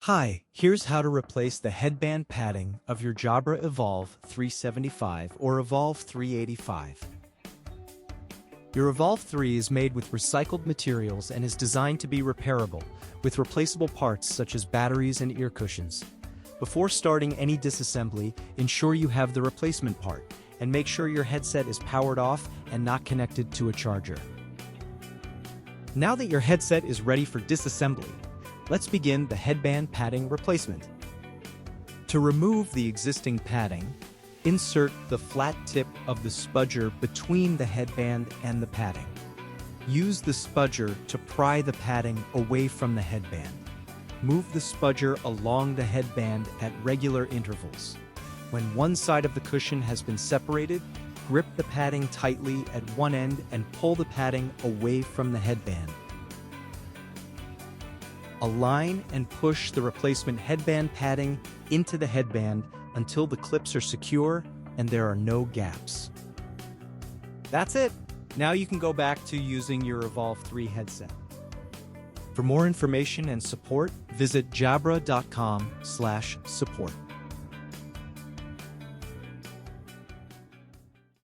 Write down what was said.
Hi, here's how to replace the headband padding of your Jabra Evolve 375 or Evolve 385. Your Evolve 3 is made with recycled materials and is designed to be repairable, with replaceable parts such as batteries and ear cushions. Before starting any disassembly, ensure you have the replacement part, and make sure your headset is powered off and not connected to a charger. Now that your headset is ready for disassembly, let's begin the headband padding replacement. To remove the existing padding, insert the flat tip of the spudger between the headband and the padding. Use the spudger to pry the padding away from the headband. Move the spudger along the headband at regular intervals. When one side of the cushion has been separated, grip the padding tightly at one end and pull the padding away from the headband. Align and push the replacement headband padding into the headband until the clips are secure and there are no gaps. That's it! Now you can go back to using your Evolve 3 headset. For more information and support, visit jabra.com/support.